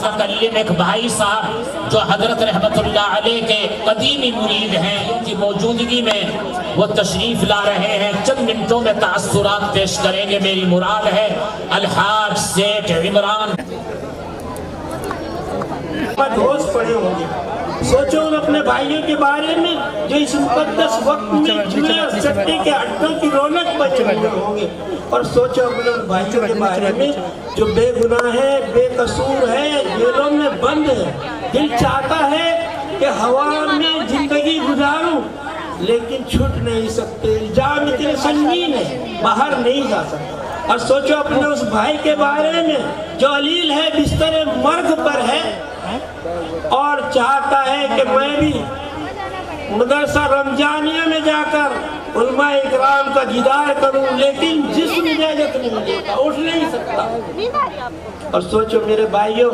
متکلم ایک بھائی صاحب جو حضرت رحمت اللہ علیہ کے قدیمی مرید ہیں، ان کی موجودگی میں وہ تشریف لا رہے ہیں، چند منٹوں میں تاثرات پیش کریں گے۔ میری مراد ہے الحاج سیٹھ عمران۔ دوست پڑے ہوں گے، سوچو ان اپنے بھائیوں کے بارے میں جو اس مقدس وقت میں جوئے اور چٹے کے ہڈوں کی رونق بچ رہے ہوں گے، اور سوچو اپنے ان بھائیوں کے بارے میں جو بے گناہ ہے، بے قصور ہے، جیلوں میں بند ہے۔ دل چاہتا ہے کہ ہوا میں زندگی گزاروں لیکن چھٹ نہیں سکتے، الزام اتنے سنگین ہے، باہر نہیں جا سکتا۔ اور سوچو اپنے اس بھائی کے بارے میں جو علیل ہے، بستر مرگ پر ہے اور چاہتا ہے کہ میں بھی مدرسہ رمضانیہ میں جا کر علماء اکرام کا دیدار کروں، لیکن جسم اجازت نہیں دیتا، اٹھ نہیں سکتا۔ اور سوچو میرے بھائیوں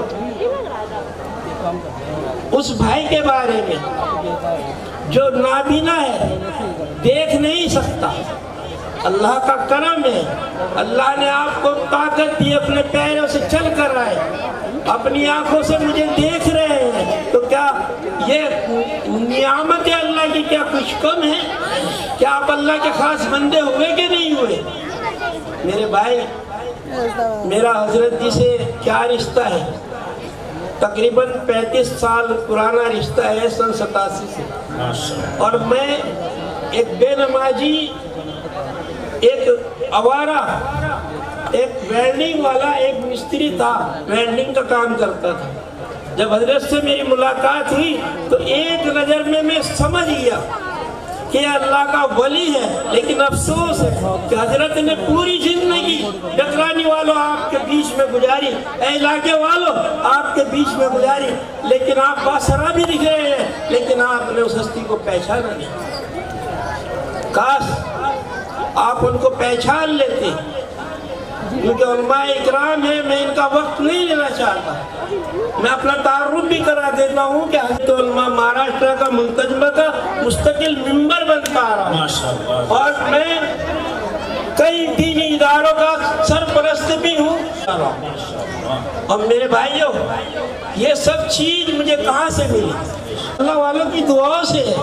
اس بھائی کے بارے میں جو نابینا ہے، دیکھ نہیں سکتا۔ اللہ کا کرم ہے، اللہ نے آپ کو طاقت دی، اپنے پیروں سے چل کر آئے، اپنی آنکھوں سے مجھے دیکھ رہے ہیں، تو کیا یہ نعمت اللہ کی کیا کچھ کم ہے؟ کیا آپ اللہ کے خاص بندے ہوئے کہ نہیں ہوئے؟ میرے بھائی، میرا حضرت جی سے کیا رشتہ ہے؟ تقریباً 35 سال پرانا رشتہ ہے، سن 87 سے، اور میں ایک بے نمازی، ایک آوارہ، ایک ویلڈنگ والا، ایک مستری تھا، ویلڈنگ کا کام کرتا تھا۔ جب حضرت سے میری ملاقات ہوئی تو ایک نظر میں سمجھ گیا کہ اللہ کا ولی ہے، لیکن افسوس ہے کہ حضرت نے پوری زندگی ڈکرانی والوں آپ کے بیچ میں گزاری، اے علاقے والوں آپ کے بیچ میں گزاری، لیکن آپ باسرا بھی دکھ رہے ہیں، لیکن آپ نے اس ہستی کو پہچانا نہیں۔ کاش آپ ان کو پہچان لیتے، کیونکہ علماء اکرام ہیں، میں ان کا وقت نہیں لینا چاہتا۔ میں اپنا تعارف بھی کرا دیتا ہوں کہ حضرت علماء مہاراشٹر کا منتجمہ کا مستقل ممبر بنتا رہا، اور میں کئی دینی اداروں کا سرپرست بھی ہوں۔ اور میرے بھائیوں، یہ سب چیز مجھے کہاں سے ملی؟ اللہ والوں کی دعاؤں سے ہے۔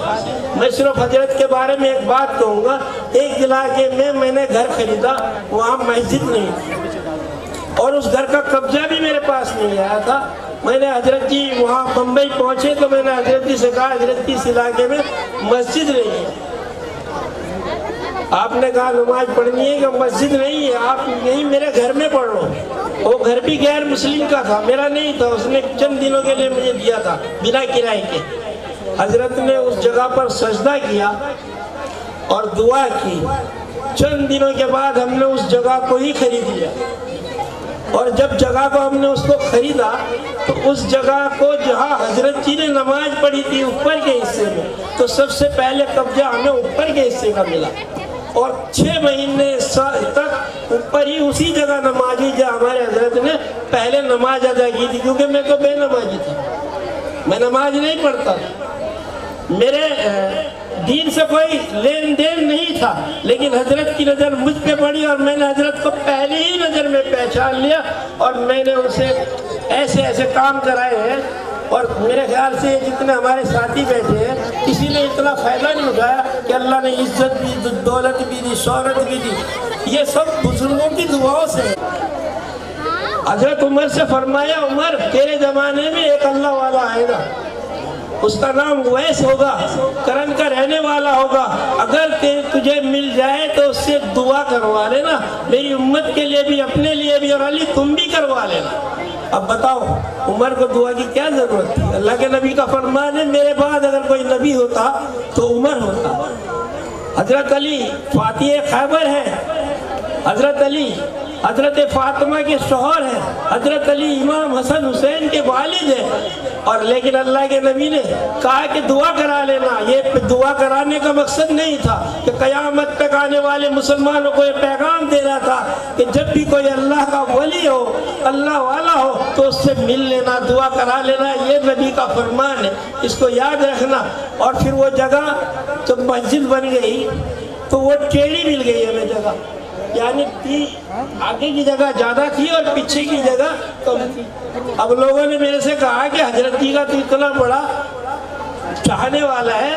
میں صرف حضرت کے بارے میں ایک بات کہوں گا، ایک علاقے میں نے گھر خریدا، وہاں مسجد نہیں تھی، اور اس گھر کا قبضہ بھی میرے پاس نہیں آیا تھا۔ میں نے حضرت جی وہاں بمبئی پہنچے تو میں نے حضرت جی سے کہا حضرت جی اس علاقے میں مسجد نہیں ہے۔ آپ نے کہا نماز پڑھنی ہے کہ مسجد نہیں ہے، آپ یہیں میرے گھر میں پڑھ لو۔ وہ گھر بھی غیر مسلم کا تھا، میرا نہیں تھا، اس نے چند دنوں کے لیے مجھے دیا تھا بنا کرائے کے۔ حضرت نے اس جگہ پر سجدہ کیا اور دعا کی۔ چند دنوں کے بعد ہم نے اس جگہ کو ہی خرید لیا، اور جب جگہ کو ہم نے اس کو خریدا تو اس جگہ کو جہاں حضرت جی نے نماز پڑھی تھی اوپر کے حصے میں، تو سب سے پہلے قبضہ ہمیں اوپر کے حصے کا ملا، اور 6 مہینے تک اوپر ہی اسی جگہ نماز ہوئی جہاں ہمارے حضرت نے پہلے نماز ادا کی تھی، کیونکہ میں تو بے نمازی تھا، میں نماز نہیں پڑھتا، میرے دین سے کوئی لین دین نہیں تھا، لیکن حضرت کی نظر مجھ پہ پڑی اور میں نے حضرت کو پہلے ہی نظر میں پہچان لیا، اور میں نے ان سے ایسے ایسے کام کرائے ہیں، اور میرے خیال سے جتنے ہمارے ساتھی بیٹھے ہیں کسی نے اتنا فائدہ نہیں اٹھایا کہ اللہ نے عزت بھی دی، دولت بھی دی، شہرت بھی دی، یہ سب بزرگوں کی دعاؤں سے۔ حضرت عمر سے فرمایا عمر تیرے زمانے میں ایک اللہ والا آئے گا، اس کا نام ویس ہوگا، کرن کا رہنے والا ہوگا، اگر تجھے مل جائے تو اس سے دعا کروا لینا، میری امت کے لیے بھی اپنے لیے بھی، اور علی تم بھی کروا لینا۔ اب بتاؤ عمر کو دعا کی کیا ضرورت تھی؟ اللہ کے نبی کا فرمان ہے میرے بعد اگر کوئی نبی ہوتا تو عمر ہوتا۔ حضرت علی فاتح خیبر ہے، حضرت علی حضرت فاطمہ کے شوہر ہیں، حضرت علی امام حسن حسین کے والد ہیں، اور لیکن اللہ کے نبی نے کہا کہ دعا کرا لینا۔ یہ دعا کرانے کا مقصد نہیں تھا کہ قیامت تک آنے والے مسلمانوں کو یہ پیغام دینا تھا کہ جب بھی کوئی اللہ کا ولی ہو، اللہ والا ہو، تو اس سے مل لینا، دعا کرا لینا، یہ نبی کا فرمان ہے، اس کو یاد رکھنا۔ اور پھر وہ جگہ جب مسجد بن گئی تو وہ ٹیڑھی مل گئی ہمیں جگہ، یعنی آگے کی جگہ زیادہ تھی اور پیچھے کی جگہ کم تھی. اب لوگوں نے میرے سے کہا کہ حضرت جی کا تو اتنا بڑا چاہنے والا ہے,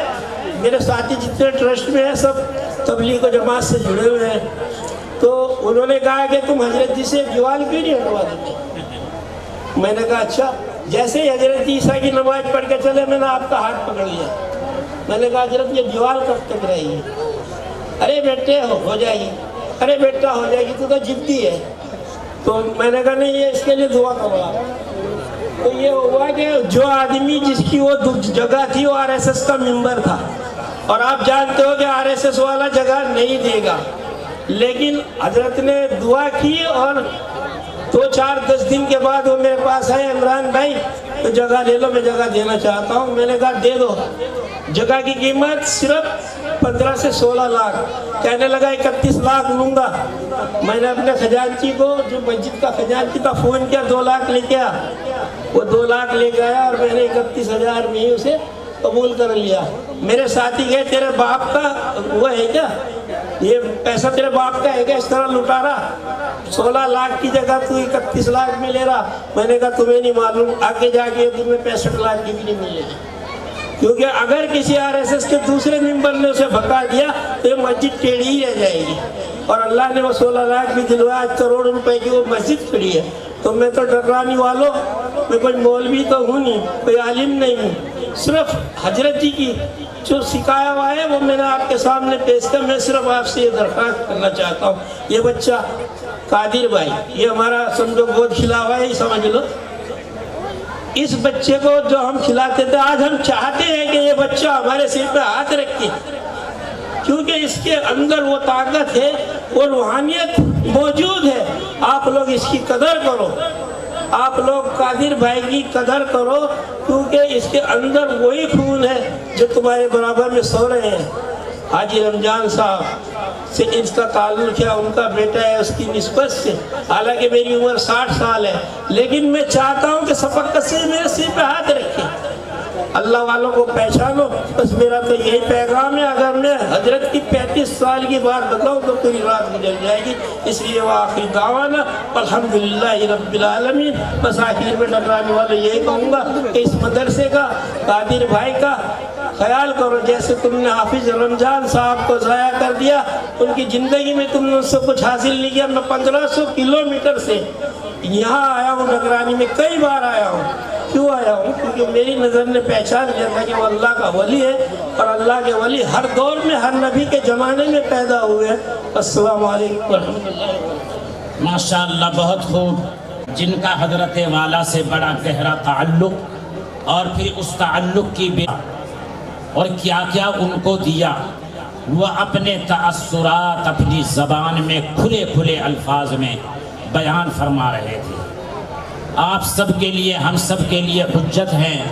میرے ساتھی جتنے ٹرسٹ میں ہیں سب تبلیغ و جماعت سے جڑے ہوئے ہیں, تو انہوں نے کہا کہ تم حضرت جی سے دیوال کیوں نہیں ہٹوا دیتے. میں نے کہا اچھا. جیسے ہی حضرت جی عیسیٰ کی نماز پڑھ کے چلے میں نے آپ کا ہاتھ پکڑ لیا. میں نے کہا حضرت یہ دیوال کب تک رہے گی؟ ارے بیٹے ہو جائے گی, ارے بیٹا ہو جائے گی, تو جدی ہے. تو میں نے کہا نہیں, یہ اس کے لیے دعا کرو آپ. تو یہ ہوا کہ جو آدمی جس کی وہ جگہ تھی وہ RSS کا ممبر تھا, اور آپ جانتے ہو کہ RSS والا جگہ نہیں دے گا, لیکن حضرت نے دعا کی اور 2-4-10 دن کے بعد وہ میرے پاس آئے, عمران بھائی تو جگہ لے لو, میں جگہ دینا چاہتا ہوں. میں نے کہا دے دو. جگہ کی قیمت صرف 15 سے 16 لاکھ. کہنے لگا 31 لاکھ لوں گا. میں نے اپنے خزانچی کو, جو مسجد کا خزانچی تھا, فون کیا 2 لاکھ لے کے آ. وہ 2 لاکھ لے کے آیا اور میں نے 31,000 میں ہی اسے قبول کر لیا. میرے ساتھی گئے تیرے باپ کا وہ ہے کیا, یہ پیسہ تیرے باپ کا ہے کیا, اس طرح لٹا رہا, 16 لاکھ کی جگہ تو 31 لاکھ میں لے رہا. میں نے کہا تمہیں نہیں معلوم, آگے جا کے تمہیں 65 لاکھ کی بھی نہیں ملے گی, کیونکہ اگر کسی RSS کے دوسرے ممبر نے اسے بھکا دیا تو یہ مسجد ٹیڑھی ہی رہ جائے گی. اور اللہ نے وہ 16 لاکھ بھی دلوایا, 1 کروڑ روپے کی وہ مسجد کھڑی ہے. تو میں تو ڈرانی والوں, میں کوئی مولوی تو ہوں نہیں, کوئی عالم نہیں ہوں, صرف حضرت جی کی جو سکھایا ہوا ہے وہ میں نے آپ کے سامنے پیش کر. میں صرف آپ سے یہ درخواست کرنا چاہتا ہوں, یہ بچہ قادر بھائی, یہ ہمارا سمجھو گود کھلا ہوا ہے, یہ سمجھ لو. اس بچے کو جو ہم کھلاتے تھے, آج ہم چاہتے ہیں کہ یہ بچہ ہمارے سر پہ ہاتھ رکھے, کیونکہ اس کے اندر وہ طاقت ہے, وہ روحانیت موجود ہے. آپ لوگ اس کی قدر کرو, آپ لوگ قادر بھائی کی قدر کرو, کیونکہ اس کے اندر وہی خون ہے جو تمہارے برابر میں سو رہے ہیں. حاجی رمضان صاحب سے اس کا تعلق ہے, ان کا بیٹا ہے, اس کی نسبت سے. حالانکہ میری عمر 60 سال ہے, لیکن میں چاہتا ہوں کہ شفقت سے میرے سر پہ ہاتھ رکھے. اللہ والوں کو پہچانو, بس میرا تو یہی پیغام ہے. اگر میں حضرت کی 35 سال کی بات بتاؤں تو پوری رات گزر جائے گی. اس لیے وہ آخری دعوانا الحمدللہ رب العالمین. بس آخر میں ڈرانے والے یہی کہوں گا کہ اس مدرسے کا, قادر بھائی کا خیال کرو. جیسے تم نے حافظ رمضان صاحب کو ضائع کر دیا, ان کی زندگی میں تم نے اس سے کچھ حاصل نہیں کیا. میں 1500 کلومیٹر سے یہاں آیا ہوں, نگرانی میں کئی بار آیا ہوں. کیوں آیا ہوں؟ کیونکہ میری نظر نے پہچان لیا تھا کہ وہ اللہ کا ولی ہے, اور اللہ کے ولی ہر دور میں, ہر نبی کے زمانے میں پیدا ہوئے ہیں. السلام علیکم ورحمۃ اللہ. ماشاءاللہ, بہت خوب. جن کا حضرت والا سے بڑا گہرا تعلق, اور پھر اس تعلق کی اور کیا کیا ان کو دیا, وہ اپنے تأثرات اپنی زبان میں کھلے کھلے الفاظ میں بیان فرما رہے تھے. آپ سب کے لیے, ہم سب کے لیے حجت ہیں,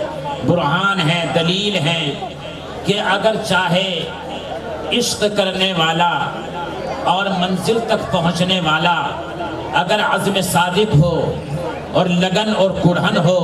برہان ہیں, دلیل ہیں کہ اگر چاہے عشق کرنے والا اور منزل تک پہنچنے والا اگر عزم صادق ہو اور لگن اور کڑھن ہو